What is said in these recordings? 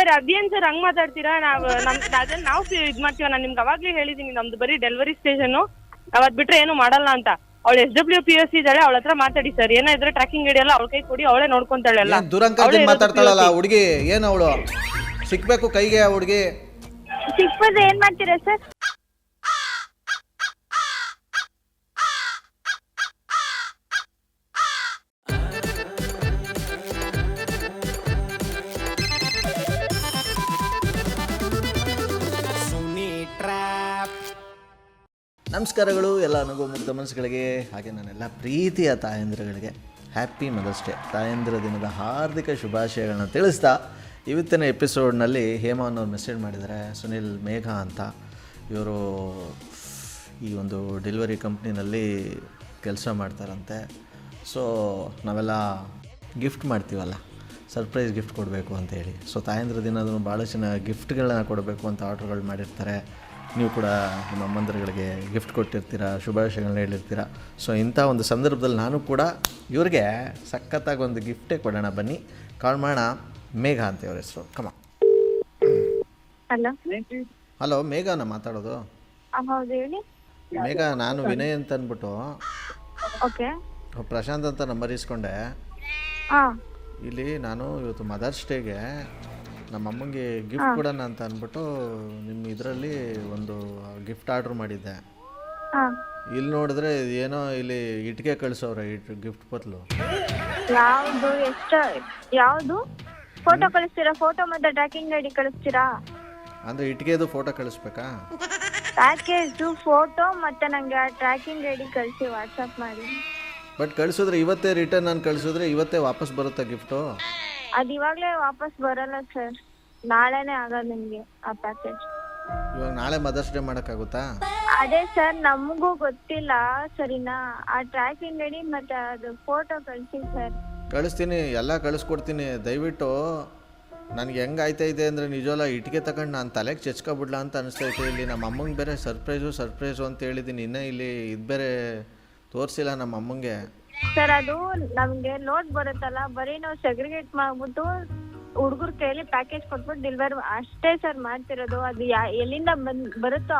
Sir ಅದೇನ್ sir ಹಂಗ್ ಮಾತಾಡ್ತೀರಾ? ನಾವು ಇದ್ ಮಾಡ್ತೀವ. ನಾನು ನಿಮ್ಗೆ ಅವಾಗ್ಲೇ ಹೇಳಿದೀನಿ, ನಮ್ದು ಬರೀ ಡೆಲಿವರಿ ಸ್ಟೇಷನ್, ಅವತ್ ಬಿಟ್ರೆ ಏನು ಮಾಡಲ್ಲ ಅಂತ. ಅವಳು SWPS ಇದ್ದಾಳೆ, ಅವಳ ಹತ್ರ ಮಾತಾಡಿ ಸರ್. ಏನಾದ್ರೆ ಟ್ರ್ಯಾಕಿಂಗ್ ಐಡಿ ಎಲ್ಲ ಅವಳ ಕೈ ಕೊಡಿ, ಅವಳೇ ನೋಡ್ಕೊಂತಾಳೆ ಎಲ್ಲ. ದುರಂಕಾರ ಮಾತಾಡ್ತಾಳಲ್ಲ ಹುಡುಗಿ, ಏನು ಅವಳು ಸಿಕ್ಬೇಕು ಕೈಗೆ? ಹುಡುಗಿ ಸಿಕ್ಕಿದ್ರೆ ಏನ್ ಮಾಡ್ತೀರಾ ಸರ್? ನಮಸ್ಕಾರಗಳು ಎಲ್ಲ ನಗು ಮುಗ್ಧ ಮನಸ್ಸುಗಳಿಗೆ, ಹಾಗೆ ನನ್ನೆಲ್ಲ ಪ್ರೀತಿಯ ತಾಯಂದಿರುಗಳಿಗೆ ಹ್ಯಾಪಿ ಮದರ್ಸ್ ಡೇ, ತಾಯಂದಿರ ದಿನದ ಹಾರ್ದಿಕ ಶುಭಾಶಯಗಳನ್ನ ತಿಳಿಸ್ತಾ, ಇವತ್ತಿನ ಎಪಿಸೋಡ್ನಲ್ಲಿ ಹೇಮಾ ಅನ್ನೋರು ಮೆಸೇಜ್ ಮಾಡಿದ್ದಾರೆ. ಸುನಿಲ್ ಮೇಘ ಅಂತ, ಇವರು ಈ ಒಂದು ಡೆಲಿವರಿ ಕಂಪ್ನಿನಲ್ಲಿ ಕೆಲಸ ಮಾಡ್ತಾರಂತೆ. ಸೊ ನಾವೆಲ್ಲ ಗಿಫ್ಟ್ ಮಾಡ್ತೀವಲ್ಲ, ಸರ್ಪ್ರೈಸ್ ಗಿಫ್ಟ್ ಕೊಡಬೇಕು ಅಂತೇಳಿ. ಸೊ ತಾಯಂದಿರ ದಿನದೂ ಭಾಳ ಚೆನ್ನಾಗಿ ಗಿಫ್ಟ್ಗಳನ್ನ ಕೊಡಬೇಕು ಅಂತ ಆರ್ಡ್ರ್ಗಳು ಮಾಡಿರ್ತಾರೆ. ನೀವು ಕೂಡ ನಿಮ್ಮ ಅಮ್ಮಂದಿರುಗಳಿಗೆ ಗಿಫ್ಟ್ ಕೊಟ್ಟಿರ್ತೀರ, ಶುಭಾಶಯಗಳನ್ನ ಹೇಳಿರ್ತೀರ. ಸೊ ಇಂಥ ಒಂದು ಸಂದರ್ಭದಲ್ಲಿ ನಾನು ಕೂಡ ಇವ್ರಿಗೆ ಸಖತ್ತಾಗಿ ಒಂದು ಗಿಫ್ಟೇ ಕೊಡೋಣ. ಬನ್ನಿ ಕಾಲ್ ಮಾಡೋಣ. ಮೇಘ ಅಂತ ಇವ್ರ ಹೆಸರು. ಕಮ. ಹಲೋ, ಮೇಘನ ಮಾತಾಡೋದು? ಮೇಘ, ನಾನು ವಿನಯ್ ಅಂತ ಅಂದ್ಬಿಟ್ಟು ಪ್ರಶಾಂತ್ ಅಂತ ನಂಬರ್ ಇಸ್ಕೊಂಡೆ. ಇಲ್ಲಿ ನಾನು ಇವತ್ತು ಮದರ್ಸ್ ಡೇಗೆ ನಮ್ಮ ಅಮ್ಮಂಗೆ ಗಿಫ್ಟ್ ಕೊಡೋಣ ಅಂತ ಅಂದ್ಬಿಟ್ಟು ನಿಮ್ಮ ಇದರಲ್ಲಿ ಒಂದು ಗಿಫ್ಟ್ ಆರ್ಡ್ರ್ ಮಾಡಿದ್ದೆ. ಇಲ್ಲಿ ನೋಡಿದ್ರೆ ಏನೋ ಇಲ್ಲಿ ಇಟ್ಟಿಗೆ ಕಳಿಸೋರೆ, ಗಿಫ್ಟ್ ಬದಲು. ಯಾವುದು? ಯಾವುದು ಫೋಟೋ ಕಳಿಸ್ತೀರಾ? ಫೋಟೋ ಮತ್ತೆ ಟ್ರ್ಯಾಕಿಂಗ್ ಐಡಿ ಕಳಿಸ್ತೀರಾ? ಅಂದ್ರೆ ಇಟ್ಟಿಗೆದು ಫೋಟೋ ಕಳಿಸ್ಬೇಕಾ? ಪ್ಯಾಕೇಜ್ ಫೋಟೋ ಮತ್ತೆ ನಂಗೆ ಟ್ರ್ಯಾಕಿಂಗ್ ಐಡಿ ಕಳಿಸಿ ವಾಟ್ಸಪ್ ಮಾಡಿ. ಬಟ್ ಕಳಿಸಿದ್ರೆ ಇವತ್ತೇ ರಿಟರ್ನ್ ನಾನು ಕಳಿಸಿದ್ರೆ ಇವತ್ತೇ ವಾಪಸ್ ಬರುತ್ತಾ ಗಿಫ್ಟು? ಅದು ಇವಾಗಲೇ ವಾಪಸ್ ಬರಲ್ಲ ಸರ್, ನಾಳೆನೇ ಆಗೋದು ನಿಮಗೆ ಆ ಪ್ಯಾಕೇಜ್. ಇವಾಗ ನಾಳೆ ಮದರ್ಸ್ ಡೇ ಮಾಡೋಕ್ಕಾಗುತ್ತಾ? ಅದೇ ಸರ್, ನಮಗೂ ಗೊತ್ತಿಲ್ಲ ಸರಿನಾ. ಆ ಟ್ರ್ಯಾಕಿಂಗ್ ಐಡಿ ಮತ್ತೆ ಅದು ಫೋಟೋ ಕಳಿಸಿ ಸರ್. ಕಳಿಸ್ತೀನಿ, ಎಲ್ಲ ಕಳಿಸ್ಕೊಡ್ತೀನಿ. ದಯವಿಟ್ಟು ನನಗೆ ಹೆಂಗೆ ಆಯ್ತಾ ಇದೆ ಅಂದರೆ ನಿಜವಲ್ಲ ಇಟ್ಟಿಗೆ ತಗೊಂಡು ನಾನು ತಲೆಗೆ ಚೆಚ್ಕೊಬಿಡ್ಲಾ ಅಂತ ಅನಿಸ್ತೈತೆ. ಇಲ್ಲಿ ನಮ್ಮ ಅಮ್ಮಂಗೆ ಬೇರೆ ಸರ್ಪ್ರೈಸು ಅಂತ ಹೇಳಿದ್ದೀನಿ. ಇನ್ನೂ ಇಲ್ಲಿ ಇದು ಬೇರೆ ತೋರಿಸಿಲ್ಲ ನಮ್ಮ ಅಮ್ಮಂಗೆ. ಸರ್ ಅದು ನಮ್ಗೆ ಲೋಡ್ ಬರುತ್ತಲ್ಲ, ಬರೀ ನಾವು ಸೆಗ್ರಿಗೇಟ್ ಮಾಡ್ಬಿಟ್ಟು ಹುಡುಗರ ಕೈಯಲ್ಲಿ ಪ್ಯಾಕೇಜ್ ಕೊಟ್ಬಿಟ್ಟು ಡೆಲಿವರಿ ಅಷ್ಟೇ ಸರ್ ಮಾಡ್ತಿರೋದು. ಅದು ಎಲ್ಲಿಂದ ಬರುತ್ತೋ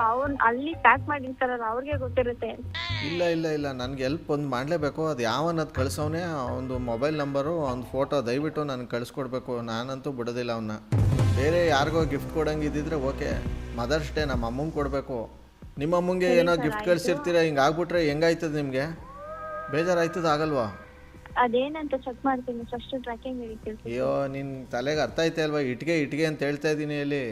ಅಲ್ಲಿ ಪ್ಯಾಕ್ ಮಾಡಿರ್ತಾರಲ್ಲ ಅವ್ರಿಗೆ ಗೊತ್ತಿರುತ್ತೆ. ಇಲ್ಲ ನನಗೆ ಹೆಲ್ಪ್ ಒಂದು ಮಾಡಲೇಬೇಕು. ಅದು ಯಾವನ್ನದು ಕಳಿಸೋನೆ, ಒಂದು ಮೊಬೈಲ್ ನಂಬರು, ಒಂದು ಫೋಟೋ ದಯವಿಟ್ಟು ನನಗೆ ಕಳಿಸ್ಕೊಡ್ಬೇಕು. ನಾನಂತೂ ಬಿಡೋದಿಲ್ಲ ಅವನ್ನ. ಬೇರೆ ಯಾರಿಗೋ ಗಿಫ್ಟ್ ಕೊಡಂಗಿದ್ದಿದ್ರೆ ಓಕೆ, ಮದರ್ಸ್ ಡೇ ನಮ್ಮ ಅಮ್ಮಂಗೆ ಕೊಡಬೇಕು. ನಿಮ್ಮ ಅಮ್ಮಂಗೆ ಏನೋ ಗಿಫ್ಟ್ ಕಳಿಸಿರ್ತೀರ, ಹಿಂಗೆ ಆಗ್ಬಿಟ್ರೆ ಹೆಂಗಾಯ್ತದೆ ನಿಮಗೆ? ಬೇಜಾರಾಯ್ತದ? ಆಗಲ್ವಾ? ಅದೇನಂತ ಚೆಕ್ ಮಾಡ್ತೀನಿ ಫಸ್ಟ್, ಟ್ರ್ಯಾಕಿಂಗ್ ಐಡಿ. ಅಯ್ಯೋ, ನಿನ್ ತಲೆಗೆ ಅರ್ಥ ಐತೆ ಅಲ್ವಾ? ಇಟ್ಟಿಗೆ ಅಂತ ಹೇಳ್ತಾ ಇದ್ದೀನಿ ಇಲ್ಲಿ.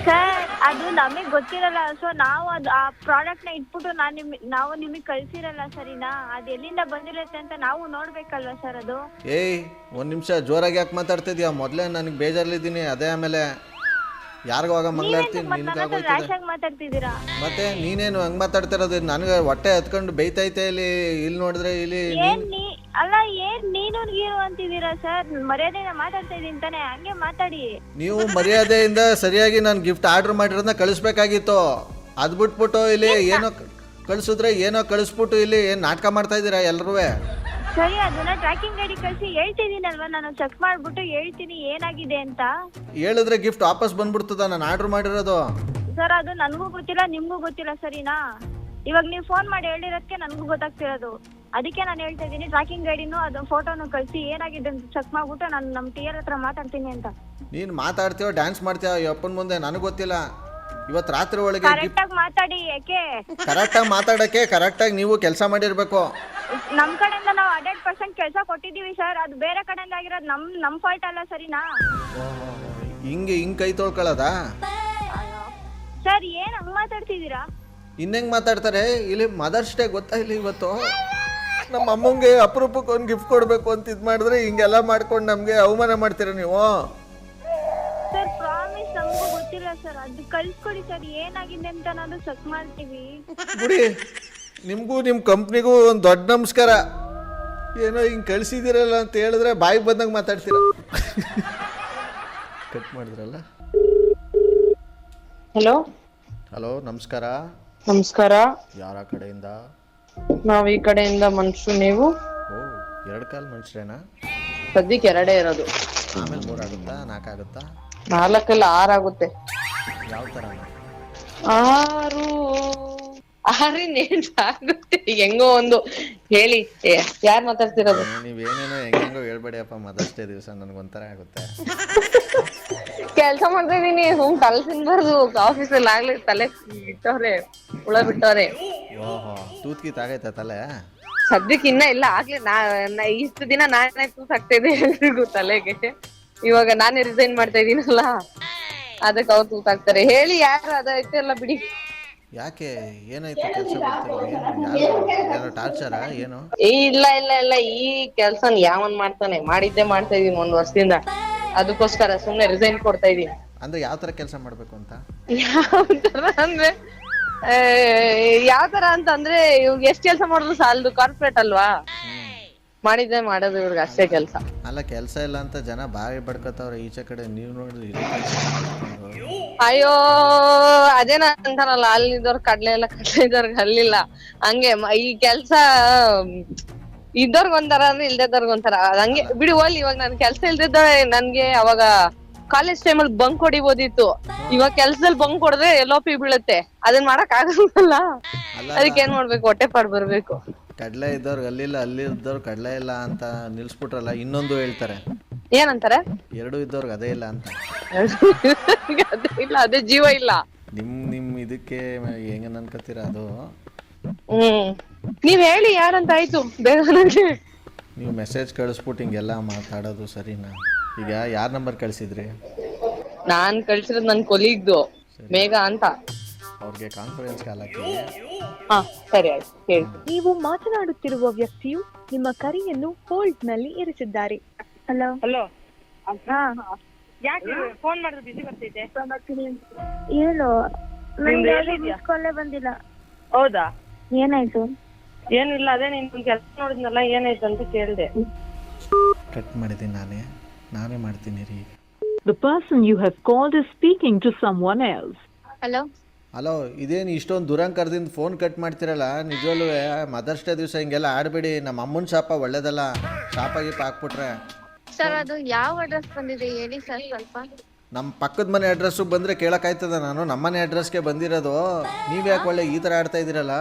ಸರ್ ಅದು ನಮಗೆ ಗೊತ್ತಿರಲ್ಲ. ಸೊ ನಾವು ಅದು ಆ ಪ್ರಾಡಕ್ಟ್ ನ ಇಟ್ಬಿಟ್ಟು ನಾವು ನಿಮಗೆ ಕಳ್ಸಿರಲ್ಲ ಸರಿನಾ. ಅದು ಎಲ್ಲಿಂದ ಬಂದಿರುತ್ತೆ ಅಂತ ನಾವು ನೋಡ್ಬೇಕಲ್ವಾ ಸರ್ ಅದು. ಏಯ್, ಒಂದ್ ನಿಮಿಷ, ಜೋರಾಗಿ ಯಾಕೆ ಮಾತಾಡ್ತಾ ಇದೀಯ? ಮೊದಲೇ ನನಗೆ ಬೇಜಾರಲ್ಲಿದ್ದೀನಿ. ಅದೇ ಆಮೇಲೆ ಯಾರಿಗೋಗ ಮಗ್ಲಾಡ್ತೀನಿ, ಮಾತಾಡ್ತಿದ್ದೀರಾ? ಮತ್ತೆ ನೀನೇನು ಹಂಗ್ ಮಾತಾಡ್ತಿರೋದು? ನನಗೆ ಹೊಟ್ಟೆ ಹತ್ಕೊಂಡು ಬೇಯ್ತೈತೆ ಇಲ್ಲಿ ನೋಡಿದ್ರೆ. ಇಲ್ಲಿ ಅಲ್ಲ, ನೀನು ಗೀರು ಅಂತಿದ್ದೀರಾ ಸರ್? ಮರ್ಯಾದೆಯಿಂದ ಮಾತಾಡ್ತಾ ಇದೀನಿ ತಾನೆ, ಹಂಗೆ ಮಾತಾಡಿ. ನೀವು ಮರ್ಯಾದೆಯಿಂದ ಸರಿಯಾಗಿ ನಾನು ಗಿಫ್ಟ್ ಆರ್ಡರ್ ಮಾಡಿರೋದನ್ನ ಕಳಿಸ್ಬೇಕಾಗಿತ್ತು. ಅದ್ ಬಿಟ್ಬಿಟ್ಟು ಇಲ್ಲಿ ಏನೋ ಕಳಿಸಿದ್ರೆ ಏನೋ ಕಳಿಸ್ಬಿಟ್ಟು ಇಲ್ಲಿ ಏನ್ ನಾಟಕ ಮಾಡ್ತಾ ಇದ್ದೀರಾ ಎಲ್ಲರೂ? ಸರಿ, ಅದನ್ನ ಟ್ರ್ಯಾಕಿಂಗ್ ಐಡಿ ಕಳಿಸಿ ಹೇಳ್ತಿದ್ದೀನಲ್ವಾ, ನಾನು ಚೆಕ್ ಮಾಡ್ಬಿಟ್ಟು ಹೇಳ್ತೀನಿ ಏನಾಗಿದೆ ಅಂತ. ಹೇಳಿದ್ರೆ ಗಿಫ್ಟ್ ವಾಪಸ್ ಬಂದ್ಬಿಡ್ತದ ನಾನು ಆರ್ಡರ್ ಮಾಡಿರೋದು? ಸರ್ ಅದು ನನಗೂ ಗೊತ್ತಿಲ್ಲ, ನಿಮ್ಗೂ ಗೊತ್ತಿಲ್ಲ ಸರಿನಾ. ಇವಾಗ ನೀವು ಫೋನ್ ಮಾಡಿ ಹೇಳಿರೋದಕ್ಕೆ ನನಗೂ ಗೊತ್ತಾಗ್ತಿರೋದು. ಅದಕ್ಕೆ ನಾನು ಹೇಳ್ತಾ ಇದ್ದೀನಿ, ಟ್ರ್ಯಾಕಿಂಗ್ ಐಡಿನೂ ಅದು ಫೋಟೋನು ಕಳಿಸಿ ಏನಾಗಿದೆ ಅಂತ ಚೆಕ್ ಮಾಡ್ಬಿಟ್ಟು ನಾನು ನಮ್ಮ ಟಿಯರ್ ಹತ್ರ ಮಾತಾಡ್ತೀನಿ ಅಂತ. ನೀನು ಮಾತಾಡ್ತೀಯೋ ಡ್ಯಾನ್ಸ್ ಮಾಡ್ತೀಯೋ ಅಪ್ಪನ ಮುಂದೆ ನನಗೆ ಗೊತ್ತಿಲ್ಲ. ಇವತ್ತು ರಾತ್ರಿ ಒಳಗೆ ಕರೆಕ್ಟಾಗಿ ಮಾತಾಡಿ. ಯಾಕೆ ಕರೆಕ್ಟಾಗಿ ಮಾತಾಡಕ್ಕೆ ಕರೆಕ್ಟಾಗಿ ನೀವು ಕೆಲಸ ಮಾಡಿರ್ಬೇಕು. ನಮ್ಮ ಕಡೆಯಿಂದ ನಾವು 100% ಕೆಲಸ ಕೊಟ್ಟಿದ್ದೀವಿ ಸರ್. ಅದು ಬೇರೆ ಕಡೆಯಿಂದ ಆಗಿರೋದು ನಮ್ಮ ಫಾಲ್ಟ್ ಅಲ್ಲ ಸರಿನಾ. ಹಿಂಗೆ ಕೈ ತೊಳ್ಕೊಳ್ಳೋದಾ ಸರ್? ಏನ್ ಹಂಗ್ ಮಾತಾಡ್ತಿದ್ದೀರಾ? ಇನ್ನೆಂಗ್ ಮಾತಾಡ್ತಾರೆ? ಇಲ್ಲಿ ಮದರ್ಸ್ ಡೇ ಗೊತ್ತಾ? ಇಲ್ಲಿ ಇವತ್ತು ನಮ್ಮ ಅಮ್ಮಂಗೆ ಅಪರೂಪಕ್ಕೆ ಒಂದು ಗಿಫ್ಟ್ ಕೊಡಬೇಕು ಅಂತ ಇದು ಮಾಡಿದ್ರೆ ಹಿಂಗೆಲ್ಲ ಮಾಡ್ಕೊಂಡು ನಮಗೆ ಅವಮಾನ ಮಾಡ್ತೀರಾ ನೀವು. ಸರ್ ಪ್ರಾಮಿಸ್, ನಮಗೂ ಗೊತ್ತಿಲ್ಲ ಸರ್. ಅದು ಕಳ್ಸ್ಕೊಡಿ ಸರ್, ಏನಾಗಿದೆ ಅಂತ ನಾನು ಚೆಕ್ ಮಾಡ್ತೀವಿ. ಬಿಡಿ, ನಿಮಗೂ ನಿಮ್ಮ ಕಂಪ್ನಿಗೂ ಒಂದು ದೊಡ್ಡ ನಮಸ್ಕಾರ. ಏನೋ ಹಿಂಗೆ ಕಳಿಸಿದಿರಲ್ಲ ಅಂತ ಹೇಳಿದ್ರೆ ಬಾಯಿಗೆ ಬಂದಂಗೆ ಮಾತಾಡ್ತೀರ. ಕಟ್ ಮಾಡಿದ್ರಲ್ಲ. ಹಲೋ, ನಮಸ್ಕಾರ. ನಮಸ್ಕಾರ. ಯಾರ ಕಡೆಯಿಂದ? ನಾವ್ ಈ ಕಡೆಯಿಂದ ಮನುಷ್ಯರು. ನೀವು? ಓ, 2 ಕಾಲ್ ಮನುಷ್ಯರೇನಾ? ಸದ್ಯಕ್ಕೆ 2 ಇರೋದು. ಆಮೇಲೆ 3 ಆಗುತ್ತಾ, 4 ಆಗುತ್ತಾ? 4 6 ಆಗುತ್ತೆ. ಯಾವ ಥರ? 6 ಆಗುತ್ತೆ. ಹೆಂಗೋ ಒಂದು ಹೇಳಿ. ಯಾರ್ ಮಾತಾಡ್ತಿರೋದು? ನೀವೇನೇನೋ ಹೆಂಗೆಂಗೋ ಹೇಳ್ಬೇಡಿಯಪ್ಪ, ಮದರ್ಸ್ ಡೇ ದಿವಸ ನನಗೊಂಥರ ಆಗುತ್ತೆ. ಕೆಲ್ಸ ಮಾಡ್ತಾ ಇದೀನಿ, ತಲೆ ತಿನ್ಬಾರ್ದು. ಆಫೀಸಲ್ಲಿ ಆಗ್ಲಿ ತಲೆ ಬಿಟ್ಟವ್ರೆ, ಹುಳ ಬಿಟ್ಟವ್ರೆ. ಓಹೋ, ತೂತ್ಕೀತ್ ಆಗೈತೆ ತಲೆ? ಸದ್ಯಕ್ಕೆ ಇನ್ನ ಇಲ್ಲ, ಆಗ್ಲಿ ಇಷ್ಟು ದಿನ ನಾನೇ ತೂತಾಗ್ತಾ ಇದೆ ಎಲ್ರಿಗೂ ತಲೆಗೆ. ಇವಾಗ ನಾನೇ ರಿಸೈನ್ ಮಾಡ್ತಾ ಇದೀನಲ್ಲ, ಅದಕ್ಕೆ ಅವ್ರು ತೂತಾಗ್ತಾರೆ. ಹೇಳಿ ಯಾರು ಅದೈತೆ ಎಲ್ಲ ಬಿಡಿ. ಯಾಕೆ, ಏನಾಯ್ತು? ಕೆಲಸ ಏನೋ ಟಾರ್ಚರ ಏನು? ಇಲ್ಲ ಇಲ್ಲ ಇಲ್ಲ, ಈ ಕೆಲ್ಸನ ಯಾವನ್ ಮಾಡ್ತಾನೆ? ಮಾಡ್ತಾ ಇದೀನಿ 1 ವರ್ಷದಿಂದ. ಅದಕ್ಕೋಸ್ಕರ ಸುಮ್ನೆ ರಿಸೈನ್ ಕೊಡ್ತಾ ಇದೀನಿ. ಅಂದ್ರೆ ಯಾವ ತರ ಕೆಲಸ ಮಾಡ್ಬೇಕು ಅಂತ? ಯಾವ ತರ ಅಂತಂದ್ರೆ ಇವ್ಗೆ ಎಷ್ಟ್ ಕೆಲ್ಸ ಮಾಡಿದ್ರು ಸಾಲದು, ಕಾರ್ಪೊರೇಟ್ ಅಲ್ವಾ, ಮಾಡೋದು ಇವ್ರಿಗೆ ಅಷ್ಟೇ ಕೆಲ್ಸ. ಅಲ್ಲ, ಕೆಲಸ ಇಲ್ಲ ಅಂತ ಜನ ಬಾಯಿ ಬಡ್ಕೋತಾವ್ರೆ ಈಚೆ ಕಡೆ, ನೀವು ನೋಡಿದ್ರೆ ಅಯ್ಯೋ ಅದೇನ ಅಂತಾರಲ್ಲ, ಅಲ್ಲಿದ್ದವ್ರ ಕಡ್ಲೆ ಇಲ್ಲ, ಕಡ್ಲೆ ಇದ್ದವ್ರಿಗೆ ಹಲ್ಲಿಲ್ಲ. ಹಂಗೆ ಈ ಕೆಲ್ಸ ಇದ್ದವ್ರಿಗೆ ಒಂಥರ ಅಂದ್ರೆ ಇಲ್ದಿದ್ದವ್ರಿಗೆ ಒಂಥರ. ಹಂಗೆ ಬಿಡಿ ಹೋಗ್ಲಿ. ಇವಾಗ ನನ್ ಕೆಲ್ಸ ಇಲ್ದಿದ್ದಾಳೆ, ನನ್ಗೆ ಅವಾಗ ಕಾಲೇಜ್ ಟೈಮಲ್ಲಿ ಬಂಕ್ ಹೊಡಿಬೋದಿತ್ತು. ಇವಾಗ ಕೆಲ್ಸದಲ್ಲಿ ಬಂಕ್ ಹೊಡೆದ್ರೆ LOP ಬೀಳುತ್ತೆ, ಅದನ್ನ ಮಾಡಕ್ ಆಗಲ್ಲ. ಅದಕ್ಕೆ ಏನ್ ಮಾಡ್ಬೇಕು, ಹೊಟ್ಟೆ ಪಾಡ್ ಬರ್ಬೇಕು. ಕಡ್ಲೆ ಇದ್ದವ್ರಿಗೆ ಅಲ್ಲಿಲ್ಲ, ಅಲ್ಲಿ ಇದ್ದವ್ರು ಕಡ್ಲೆ ಇಲ್ಲ ಅಂತ ನಿಲ್ಸ್ಬಿಟ್ರಲ್ಲ, ಇನ್ನೊಂದು ಹೇಳ್ತಾರೆ. ಏನಂತಾರೆ? 2 ಇದ್ದವ್ರಿಗೆ ಅದೇ ಇಲ್ಲ ಅಂತ. ಅದೇ ಇಲ್ಲ, ಅದೇ ಜೀವ ಇಲ್ಲ. ನಿಮ್ ಇದಕ್ಕೆ ಹೆಂಗ ಅನ್ಕೋತೀರ ಅದು? ನೀವ್ ಹೇಳಿ ಯಾರಂತ ಆಯ್ತು ಬೇಗ ನನಗೆ. ನೀವು ಮೆಸೇಜ್ ಕಳಿಸ್ಬಿಟ್ಟು ಹಿಂಗೆಲ್ಲ ಮಾತಾಡೋದು ಸರಿನಾ? ಈಗ ಯಾರ ನಂಬರ್ ಕಳಿಸಿದ್ರಿ? ನಾನ್ ಕಳ್ಸಿರೋದು ನನ್ ಕೊಲೀಗ್ದು, ಮೇಘ ಅಂತ. ಅವ್ರಿಗೆ ಕಾನ್ಫರೆನ್ಸ್ ಕಾಲ್ ಹಾಕಿ. ಹಾ ಸರಿ ಆಯ್ತು, ಹೇಳಿ. ನೀವು ಮಾತನಾಡುತ್ತಿರುವ ವ್ಯಕ್ತಿಯು ನಿಮ್ಮ ಕರೆಯನ್ನು ಹೋಲ್ಡ್ ನಲ್ಲಿ ಇರಿಸಿದ್ದಾರೆ. ಹಲೋ ಹಲೋ, ಹಾ ಯಾಕೆ ಫೋನ್ ಮಾಡಿದ್ರೆ ಬಿಸಿ ಬರ್ತೈತೆ? ಏನು ನಂಗೆ ಮಿಸ್ ಕಾಲೇ ಬಂದಿಲ್ಲ. ಹೌದಾ, ಏನಾಯ್ತು? ಏನಿಲ್ಲ, ಅದೇ ನಿನ್ ಕೆಲಸ ನೋಡಿದ್ನಲ್ಲ, ಏನಾಯ್ತು ಅಂತ ಕೇಳ್ದೆ. ಕಟ್ ಮಾಡಿದ್ದೀನಿ ನಾನೇ ಮಾಡ್ತೀನಿ ರೀ. The person you have called is speaking to someone else. Hello hello, ಇದೇನು ಇಷ್ಟೊಂದು ದುರಂಕರದಿಂದ ಫೋನ್ ಕಟ್ ಮಾಡ್ತಿರಲ್ಲ? ನಿಜವಲ್ಲೂ ಮದರ್ಸ್ ಡೇ ದಿವಸ ಹಿಂಗೆಲ್ಲ ಆಡಬೇಡಿ. ನಮ್ಮ ಅಮ್ಮನ ಶಾಪ ಒಳ್ಳೇದಲ್ಲ, ಶಾಪ ಗೀಪ ಹಾಕ್ಬಿಟ್ರೆ. ಸರ್, ಅದು ಯಾವ ಅಡ್ರೆಸ್ ಬಂದಿದೆ ಹೇಳಿ ಸರ್ ಸ್ವಲ್ಪ. ನಮ್ಮ ಪಕ್ಕದ ಮನೆ ಅಡ್ರೆಸ್ಸು ಬಂದರೆ ಕೇಳೋಕ್ಕಾಯ್ತದ? ನಾನು ನಮ್ಮನೆ ಅಡ್ರೆಸ್ಗೆ ಬಂದಿರೋದು. ನೀವು ಯಾಕೆ ಒಳ್ಳೆ ಈ ಥರ ಆಡ್ತಾ ಇದ್ದೀರಲ್ಲ?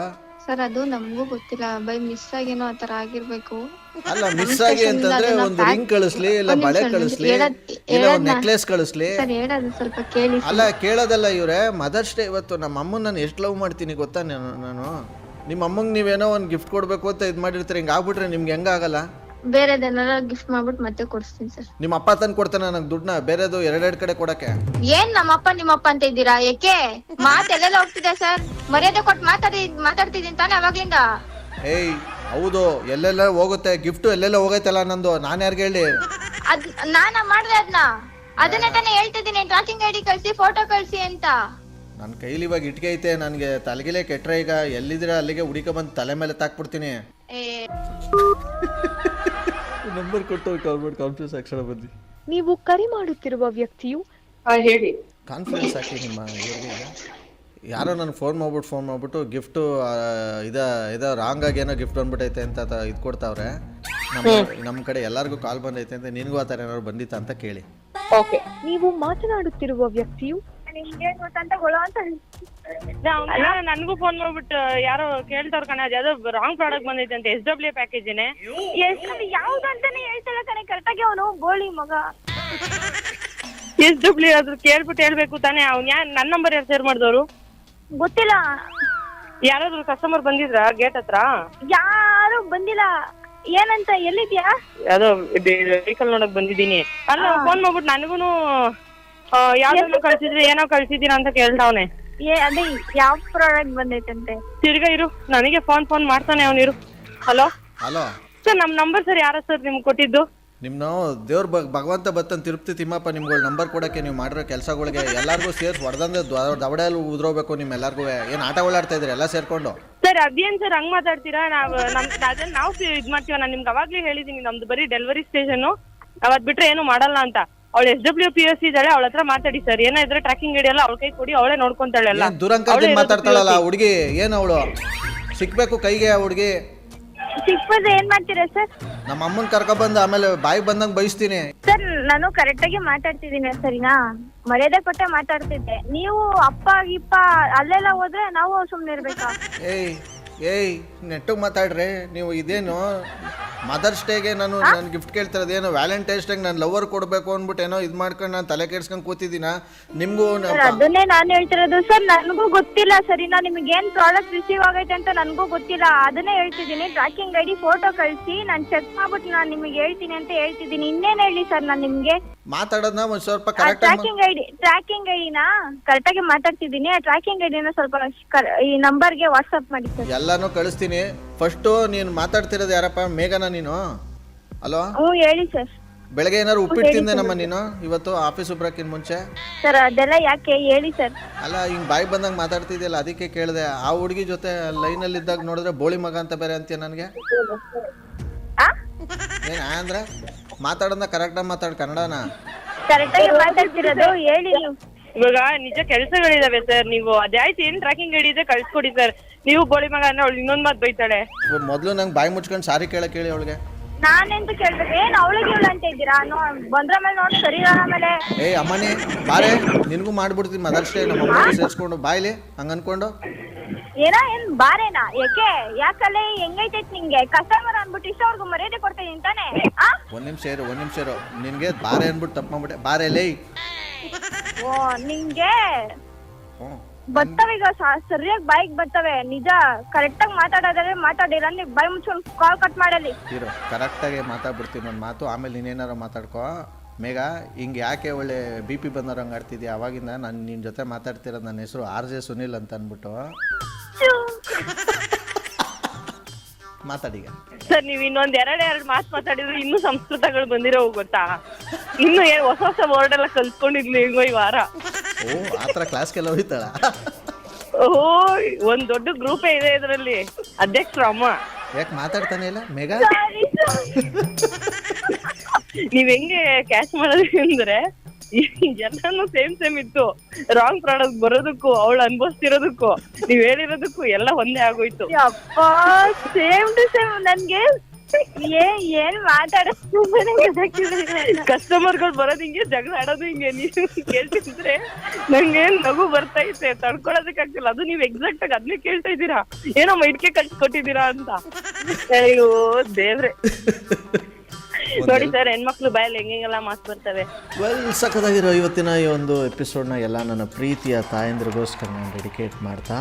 ಸರ್, ಅದು ನಮಗೂ ಗೊತ್ತಿಲ್ಲ, ಬೈ ಮಿಸ್ ಆಗೇನೋ ಆ ಥರ ಆಗಿರ್ಬೇಕು. ಅಲ್ಲ, ಮಿಸ್ ಆಗಿ ಅಂತಂದ್ರೆ ಒಂದು ರಿಂಗ್ ಕಳಿಸ್ಲಿ, ಇಲ್ಲ ಬಳೆ ಕಳಿಸ್ಲಿ, ಇಲ್ಲ ಒಂದು ನೆಕ್ಲೆಸ್ ಕಳಿಸ್ಲಿ. ಸರ್, ಹೇಳೋದು ಸ್ವಲ್ಪ ಕೇಳಿ. ಅಲ್ಲ, ಕೇಳೋದಲ್ಲ ಇವ್ರೆ. ಮದರ್ಸ್ ಡೇ ಇವತ್ತು. ನಮ್ಮ ಅಮ್ಮನ ನಾನು ಎಷ್ಟು ಲವ್ ಮಾಡ್ತೀನಿ ಗೊತ್ತಾ ನಾನು. ನಿಮ್ಮ ಅಮ್ಮಂಗೆ ನೀವೇನೋ ಒಂದು ಗಿಫ್ಟ್ ಕೊಡಬೇಕು ಅಂತ ಇದು ಮಾಡಿರ್ತೀರಿ. ಹಿಂಗೆ ಆಗ್ಬಿಟ್ರೆ ನಿಮ್ಗೆ ಹೆಂಗಾಗಲ್ಲ? ಬೇರೆದೇನಾರ ಗಿಫ್ಟ್ ಮಾಡ್ಬಿಟ್ಟು ಮತ್ತೆ ಕೊಡಿಸ್ತೀನಿ ಸರ್. ನಿಮ್ಮ ಅಪ್ಪ ತಂದು ಕೊಡ್ತಾನೆ ನನಗೆ ದುಡ್ಡನ್ನ, ಬೇರೆದು 2 ಕಡೆ ಕೊಡಕ್ಕೆ. ಏನ್ ನಿಮ್ಮಪ್ಪ ಅಂತ ಇದ್ದೀರಾ? ಯಾಕೆ ಮಾತೆಲ್ಲ ಹೋಗ್ತಿದೆ ಸರ್? ಮರ್ಯಾದೆ ಕೊಟ್ಟು ಮಾತಾಡ್ತಿದ್ದೀನಿ ತಾನೇ ಅವಾಗ್ಲಿಂದ. ಏಯ್ ಹೌದು, ಎಲ್ಲೆಲ್ಲ ಹೋಗುತ್ತೆ ಗಿಫ್ಟು, ಎಲ್ಲೆಲ್ಲ ಹೋಗೈತಲ್ಲ ನಂದು. ನಾನು ಯಾರಿಗೆ ಹೇಳಿ? ಅದ್ ನಾನ ಮಾಡ್ದೆ ಅದನ್ನ ತಾನೇ ಹೇಳ್ತಿದ್ದೀನಿ. ಟ್ರ್ಯಾಕಿಂಗ್ ಐಡಿ ಕಳ್ಸಿ, ಫೋಟೋ ಕಳ್ಸಿ ಅಂತ. ನನ್ನ ಕೈಲಿ ಇವಾಗ ಇಟ್ಕೆ ಐತೆ, ನನಗೆ ತಲೆಗಿಲೆ ಕೆಟ್ರೆ ಈಗ ಎಲ್ಲಿದ್ರೆ ಅಲ್ಲಿಗೆ ಹುಡುಕ ಬಂದು ತಲೆ ಮೇಲೆ ತಾಕ್ಬಿಡ್ತೀನಿ. ನಂಬರ್ ಕೊಟ್ಟು ಕಾನ್ಫರೆನ್ಸ್ ಹಾಕ್ಸೋಣ ಬಂದು. ನೀವು ಕರೆ ಮಾಡುತ್ತಿರುವ ವ್ಯಕ್ತಿಯು ಹೇಳಿ. ಕಾನ್ಫರೆನ್ಸ್ ಹಾಕಿ ನಿಮ್ಮ ಇವ್ರಿಗೆ. ಯಾರೋ ನನಗೆ ಫೋನ್ ಮಾಡ್ಬಿಟ್ಟು ಗಿಫ್ಟು ಇದು ರಾಂಗ್ ಆಗಿ ಏನೋ ಗಿಫ್ಟ್ ಬಂದ್ಬಿಟ್ಟೈತೆ ಅಂತ ಇದು ಕೊಡ್ತಾವ್ರೆ. ನಮ್ಮ ಕಡೆ ಎಲ್ಲರಿಗೂ ಕಾಲ್ ಬಂದೈತೆ ಅಂತ, ನಿನಗೂ ಆ ಥರ ಏನಾದ್ರು ಬಂದಿತ್ತ ಅಂತ ಕೇಳಿ. ಓಕೆ. ನೀವು ಮಾತನಾಡುತ್ತಿರುವ ವ್ಯಕ್ತಿಯು ನನ್ಗೂ ಫೋನ್ ಮಾಡ್ಬಿಟ್ಟು ಯಾರೋ ಕೇಳ್ತಾರ ಕಣ, ಅದ್ಯಾವ್ದೋ ರಾಂಗ್ ಪ್ರಾಡಕ್ಟ್ ಬಂದೈತೆ ಅಂತ. SW ಪ್ಯಾಕೇಜೇನೆ. ಯಾವ್ದಂತಾನೆ ಹೇಳ್ತಾಳ ಕಣೆ ಕರೆಕ್ಟಾಗಿ ಅವನು ಗೋಳಿ ಮಗ. SW ಅದ್ರ ಕೇಳ್ಬಿಟ್ಟು ಹೇಳ್ಬೇಕು ತಾನೇ. ಅವ್ನು ನನ್ನ ನಂಬರ್ ಯಾರು ಶೇರ್ ಮಾಡಿದವರು ಗೊತ್ತಿಲ್ಲ. ಯಾರಾದ್ರೂ ಕಸ್ಟಮರ್ ಬಂದಿದ್ರ ಗೇಟ್ ಹತ್ರ? ಯಾರು ಬಂದಿಲ್ಲ. ಏನಂತ, ಎಲ್ಲಿದ್ಯಾ? ಯಾವ್ದೋ ವೆಹಿಕಲ್ ನೋಡಕ್ ಬಂದಿದ್ದೀನಿ. ಅಲ್ಲ, ಫೋನ್ ಮಾಡ್ಬಿಟ್ಟು ನನಗೂನು ಯಾವ್ದನ್ನ ಕಳ್ಸಿದ್ರಿ, ಏನೋ ಕಳ್ಸಿದೀರ ಅಂತ ಕೇಳ್ತಾವ್ನೆ. ಅದೇ ಯಾವ ಪ್ರಾಡಕ್ಟ್ ಬಂದೈತಂತೆ? ತಿರ್ಗಾ ಇರು, ನನಗೆ ಫೋನ್ ಮಾಡ್ತಾನೆ ಅವನಿರು. ಹಲೋ ಹಲೋ ಸರ್, ನಮ್ಮ ನಂಬರ್ ಸರ್ ಯಾರ ಸರ್ ನಿಮ್ಗೆ ಕೊಟ್ಟಿದ್ದು? ನಿಮ್ಮನ್ನ ದೇವ್ರ ಭಗವಂತ ಬತ್ತನ್ ತಿರುಪ್ತಿ ತಿಮ್ಮಪ್ಪ ನಿಮ್ಗಳ ನಂಬರ್ ಕೊಡೋಕ್ಕೆ ನೀವು ಮಾಡಿರೋ ಕೆಲಸಗಳಿಗೆ ಎಲ್ಲರಿಗೂ ಸೇರಿಸಿ ಹೊಡೆದಂದ್ರೆ ದವಡೆಯಲ್ಲಿ ಉದ್ರೋಬೇಕು. ನಿಮ್ಮ ಎಲ್ಲರಿಗೂ ಏನು ಆಟಗಳು ಆಡ್ತಾ ಇದ್ರಿ ಎಲ್ಲ ಸೇರ್ಕೊಂಡು? ಸರ್ ಅದೇನ್ ಸರ್ ಹಂಗ್ ಮಾತಾಡ್ತೀರಾ? ನಾವು ಇದ್ ಮಾಡ್ತೀವ. ನಾನು ನಿಮ್ಗೆ ಅವಾಗ್ಲೇ ಹೇಳಿದೀನಿ, ನಮ್ದು ಬರೀ ಡೆಲಿವರಿ ಸ್ಟೇಷನ್, ಅವತ್ ಬಿಟ್ರೆ ಏನು ಮಾಡಲ್ಲ ಅಂತ. ಅವಳು SW POC ಇದ್ದಾಳೆ, ಅವಳ ಹತ್ರ ಮಾತಾಡಿ ಸರ್. ಏನಾದ್ರೆ ಟ್ರ್ಯಾಕಿಂಗ್ ಐಡಿ ಎಲ್ಲ ಅವಳ ಕೈ ಕೊಡಿ, ಅವಳೇ ನೋಡ್ಕೊಂತಾಳೆ ಎಲ್ಲ. ದುರಂಕರದಿಂದ ಮಾತಾಡ್ತಾಳಲ್ಲ ಹುಡುಗಿ, ಏನು ಅವಳು ಸಿಕ್ಬೇಕು ಕೈಗೆ? ಆ ಹುಡುಗಿ ಸಿಕ್ಕಿದ್ರೆ ಏನ್ ಮಾಡ್ತೀರಾ ಸರ್? ನಮ್ಮ ಅಮ್ಮನ್ ಕರ್ಕೊಬಂದು ಆಮೇಲೆ ಬಾಯಿಗೆ ಬಂದಂಗೆ ಬಯಸ್ತೀನಿ ಸರ್. ನಾನು ಕರೆಕ್ಟ್ ಆಗಿ ಮಾತಾಡ್ತಿದ್ದೀನಿ, ಸರಿನಾ? ಮರ್ಯಾದೆ ಕೊಟ್ಟೆ ಮಾತಾಡ್ತಿದ್ದೆ. ನೀವು ಅಪ್ಪ ಗಿಪ್ಪ ಅಲ್ಲೆಲ್ಲ ಹೋದ್ರೆ ನಾವು ಸುಮ್ನೆ ಇರ್ಬೇಕಾ? ಏಯ್ ನೆಟ್ಟಿಗೆ ಮಾತಾಡ್ರಿ ನೀವು. ಇದೇನು ಮದರ್ಸ್ ಡೇಗೆ ನಾನು ಗಿಫ್ಟ್ ಕೇಳ್ತಿರೋದೇನೋ ವ್ಯಾಲೆಂಟೈನ್ಸ್ ಡೇಗೆ ನಾನು ಲವರ್ ಕೊಡಬೇಕು ಅಂದ್ಬಿಟ್ಟು ಏನೋ ಇದು ಮಾಡ್ಕೊಂಡು ನಾನು ತಲೆ ಕೆಡ್ಸ್ಕೊಂಡು ಕೂತಿದ್ದೀನ. ನಿಮಗೂ ಅದನ್ನೇ ನಾನು ಹೇಳ್ತಿರೋದು ಸರ್. ನನಗೂ ಗೊತ್ತಿಲ್ಲ ಸರಿನಾ, ನಿಮ್ಗೆ ಏನ್ ಪ್ರಾಡಕ್ಟ್ ರಿಸೀವ್ ಆಗೈತೆ ಅಂತ ನನಗೂ ಗೊತ್ತಿಲ್ಲ. ಅದನ್ನೇ ಹೇಳ್ತಿದ್ದೀನಿ. ಟ್ರ್ಯಾಕಿಂಗ್ ಐಡಿ ಫೋಟೋ ಕಳಿಸಿ, ನಾನು ಚೆಕ್ ಮಾಡ್ಬಿಟ್ಟು ನಾನು ನಿಮಗೆ ಹೇಳ್ತೀನಿ ಅಂತ ಹೇಳ್ತಿದ್ದೀನಿ. ಇನ್ನೇನು ಹೇಳಿ ಸರ್ ನಾನು ನಿಮ್ಗೆ ಮಾತಾಡೋದನ್ನ ಒಂದು ಸ್ವಲ್ಪ ಕರೆಕ್ಟ್ ಟ್ರ್ಯಾಕಿಂಗ್ ಐಡಿನ ಕರೆಕ್ಟಾಗಿ ಮಾತಾಡ್ತಿದ್ದೀನಿ. ಆ ಟ್ರ್ಯಾಕಿಂಗ್ ಐಡಿನ ಸ್ವಲ್ಪ ಈ ನಂಬರ್ಗೆ ವಾಟ್ಸ್ಆಪ್ ಮಾಡಿ ಸರ್. ಎಲ್ಲಾನು ಕಳಿಸ್ತೀನಿ. ಫಸ್ಟು ನೀನು ಮಾತಾಡ್ತಿರೋದು ಯಾರಪ್ಪ? ಮೇಘನಾ ನೀನು? ಅಲ್ವಾ? ಹ್ಞೂ ಹೇಳಿ ಸರ್. ಬೆಳಗ್ಗೆ ಏನಾದ್ರು ಉಪ್ಪಿಟ್ಟು ತಿಂದೇನಮ್ಮ ನೀನು ಇವತ್ತು ಆಫೀಸ್ ಬರೋಕ್ಕಿಂತ ಮುಂಚೆ? ಸರ್ ಅದೆಲ್ಲ ಯಾಕೆ ಹೇಳಿ ಸರ್. ಅಲ್ಲ ಹಿಂಗೆ ಬಾಯಿ ಬಂದಂಗೆ ಮಾತಾಡ್ತಿದ್ಯಲ್ಲ ಅದಕ್ಕೆ ಕೇಳಿದೆ. ಆ ಹುಡುಗಿ ಜೊತೆ ಲೈನಲ್ಲಿ ಇದ್ದಾಗ ನೋಡಿದ್ರೆ ಬೋಳಿ ಮಗ ಅಂತ ಬೇರೆ ಅಂತೀಯ ನನಗೆ. ಏನು ಅಂದ್ರೆ ಮಾತಾಡೋದನ್ನ ಕರೆಕ್ಟಾಗಿ ಮಾತಾಡು, ಕನ್ನಡನ ಕರೆಕ್ಟಾಗಿ ಮಾತಾಡ್ತಿರೋದು ಹೇಳಿ ನೀವು. ಇವಾಗ ನಿಜ ಕೆಲಸಗಳಿದಾವೆ ಸರ್. ನೀವು ಅದಾಯ್ತು ಏನ್ ಟ್ರ್ಯಾಕಿಂಗ್ ಐಡಿ ಇದೆ ಕಳ್ಸ್ಕೊಡಿ ಸರ್. ನೀವು ಬೋಳಿ ಮಗ ಅಂದ್ರೆ ಅವಳು ಇನ್ನೊಂದ್ ಮಾತು ಬೈತಾಳೆ. ಮೊದಲು ನಂಗೆ ಬಾಯಿ ಮುಚ್ಕೊಂಡು ಸಾರಿ ಕೇಳಕ್ಕೆ ಹೇಳಿ ಅವಳಿಗೆ. ನಾನೆಂತ ಕೇಳ್ಬೇಕು? ಏನ್ ಅವಳಿಗೆ ಇವಳು ಅಂತ ಇದ್ದೀರಾ? ಬಂದ್ರ ಮೇಲೆ ನೋಡಿ ಸರಿ ಆಮೇಲೆ. ಏಯ್ ಅಮ್ಮನಿ ಬಾರೆ, ನಿನಗೂ ಮಾಡ್ಬಿಡ್ತೀನಿ ಮದರ್ಸ್ ಡೇ. ನಮ್ಮ ಅಮ್ಮ ಸೇರಿಸ್ಕೊಂಡು ಬಾಯ್ಲಿ ಹಂಗ ಅನ್ಕೊಂಡು ಏನ್ ಬಾರೇನಾ? ಯಾಕಲ್ಲೇ ಹೆಂಗೈತೈತ್ ನಿಂಗೆ? ಕಸ್ಟಮರ್ ಅನ್ಬಿಟ್ಟು ಇಷ್ಟವರೆಗೂ ಮರ್ಯಾದೆ ಕೊಡ್ತಾ ಇದೀನಿ ತಾನೆ? ಒಂದ್ ನಿಮಿಷ ಇರು ನಿನ್ಗೆ ಬಾರೆ ಅನ್ಬಿಟ್ಟು ತಪ್ಪು ಮಾಡ್ಬಿಟ್ಟೆ. ಬಾರೆ ಲೇ. ಓ ನಿಂಗೆ ಬರ್ತವೀಗ ಸರಿಯಾಗಿ ಬಾಯಿಗೆ ಬರ್ತವೆ. ನಿಜ ಕರೆಕ್ಟಾಗಿ ಮಾತಾಡೋದ್ರೆ ಮಾತಾಡಿಲ್ಲ. ನೀವು ಬಾಯಿ ಮುಚ್ಕೊಂಡು ಕಾಲ್ ಕಟ್ ಮಾಡಲಿ. ಇರೋ ಕರೆಕ್ಟಾಗಿ ಮಾತಾಡ್ಬಿಡ್ತೀನಿ ಒಂದು ಮಾತು. ಆಮೇಲೆ ನೀನೇನಾರು ಮಾತಾಡ್ಕೋ. ಮೇಘ ಹಿಂಗೆ ಯಾಕೆ ಒಳ್ಳೆ BP ಬಂದವ್ರು ಹಂಗೆ ಆಡ್ತಿದ್ಯಾ? ಅವಾಗಿಂದ ನಾನು ನಿನ್ನ ಜೊತೆ ಮಾತಾಡ್ತಿರೋದು. ನನ್ನ ಹೆಸರು RJ ಸುನಿಲ್ ಅಂತ ಅಂದ್ಬಿಟ್ಟು ಮಾತಾಡೀಗ. ಸರ್ ನೀವು ಇನ್ನೊಂದ್ ಎರಡು ಮಾತು ಮಾತಾಡಿದ್ರೆ ಇನ್ನೂ ಸಂಸ್ಕೃತಗಳು ಬಂದಿರೋ ಗೊತ್ತಾ? ಇನ್ನು ಏನ್ ಹೊಸ ವರ್ಡ್ ಎಲ್ಲ ಕಲ್ತ್ಕೊಂಡಿದ್ಲು ಹೆಂಗೋ ಈ ವಾರ. ಓ ಆ ಥರ ಕ್ಲಾಸ್ಗೆಲ್ಲ ಹೋಯ್ತಾಳ? ಓಹೋ ಒಂದ್ ದೊಡ್ಡ ಗ್ರೂಪೇ ಇದೆ ಇದರಲ್ಲಿ. ಅಧ್ಯಕ್ಷರು ಅಮ್ಮ. ಯಾಕೆ ಮಾತಾಡ್ತಾನೆ ಇಲ್ಲ ಮೇಘ? ನೀವ್ ಹೆಂಗೆ ಕ್ಯಾಚ್ ಮಾಡೋದು ಅಂದ್ರೆ ಎಲ್ಲಾನು ಸೇಮ್ ಇತ್ತು. ರಾಂಗ್ ಪ್ರಾಡಕ್ಟ್ ಬರೋದಕ್ಕೂ ಅವಳು ಅನ್ಭವಿಸ್ತಿರೋದಕ್ಕೂ ನೀವ್ ಹೇಳಿರೋದಕ್ಕೂ ಎಲ್ಲ ಒಂದೇ ಆಗೋಯ್ತು. ಅಪ್ಪ ಸೇಮ್ ಟು ಸೇಮ್. ನನ್ಗೆ ಏನ್ ಕಸ್ಟಮರ್ಗಳು ಬರೋದು ಹಿಂಗೆ, ಜಗಳ ಆಡೋದು ಹಿಂಗೆ. ನೀವು ಕೇಳ್ತಿದ್ರೆ ನಂಗೆ ನಗು ಬರ್ತಾ ಐತೆ, ತಡ್ಕೊಳೋದಕ್ಕಾಗ್ತಿಲ್ಲ. ಅದು ನೀವ್ ಎಕ್ಸಾಕ್ಟ್ ಆಗಿ ಅದನ್ನೇ ಕೇಳ್ತಾ ಇದ್ದೀರಾ, ಏನೋ ಮೈಡ್ಕೆ ಕಳ್ಸಿಕೊಟ್ಟಿದ್ದೀರಾ ಅಂತ. ಅಯ್ಯೋ ದೇವ್ರೆ. ನೋಡಿ ಸರ್, ಹೆಣ್ಮಕ್ಳು ಬಾಯಲ್ಲಿ ಹೆಂಗೆಲ್ಲ ಮಾತು ಬರ್ತವೆ. ಸಖತ್ತಾಗಿರೋ ಇವತ್ತಿನ ಈ ಒಂದು ಎಪಿಸೋಡ್ನ ಎಲ್ಲ ನನ್ನ ಪ್ರೀತಿಯ ತಾಯಂದ್ರಿಗೋಸ್ಕರ ನಾನು ಡೆಡಿಕೇಟ್ ಮಾಡ್ತಾ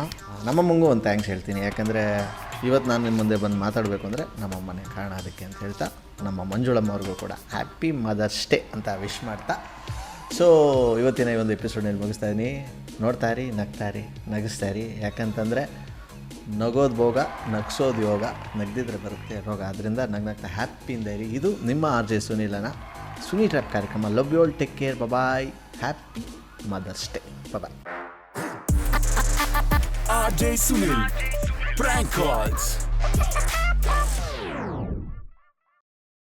ನಮ್ಮಮ್ಮಂಗೂ ಒಂದು ಥ್ಯಾಂಕ್ಸ್ ಹೇಳ್ತೀನಿ. ಯಾಕಂದರೆ ಇವತ್ತು ನಾನು ನಿಮ್ಮ ಮುಂದೆ ಬಂದು ಮಾತಾಡಬೇಕು ಅಂದರೆ ನಮ್ಮಮ್ಮನೇ ಕಾರಣ ಅದಕ್ಕೆ ಅಂತ ಹೇಳ್ತಾ, ನಮ್ಮ ಮಂಜುಳಮ್ಮವ್ರಿಗೂ ಕೂಡ ಹ್ಯಾಪಿ ಮದರ್ಸ್ ಡೇ ಅಂತ ವಿಶ್ ಮಾಡ್ತಾ, ಸೊ ಇವತ್ತಿನ ಈ ಒಂದು ಎಪಿಸೋಡ್ನಲ್ಲಿ ಮುಗಿಸ್ತಾ ಇದ್ದೀನಿ. ನೋಡ್ತಾಯಿರಿ, ನಗ್ತಾಯಿರಿ, ನಗಿಸ್ತಾಯಿರಿ. ಯಾಕಂತಂದರೆ ನಗೋದು ಭೋಗ, ನಗ್ಸೋದು ಯೋಗ, ನಗ್ದಿದ್ರೆ ಬರುತ್ತೆ ರೋಗ. ಆದ್ದರಿಂದ ನಗ್ನಗ್ತಾ ಹ್ಯಾಪಿಯಿಂದ ಇರಿ. ಇದು ನಿಮ್ಮ RJ ಸುನಿಲನ ಸುನಿ ಟ್ರ್ಯಾಪ್ ಕಾರ್ಯಕ್ರಮ. Love you all, take care, bye, happy mother's day, bye. RJ Sunil, prank calls.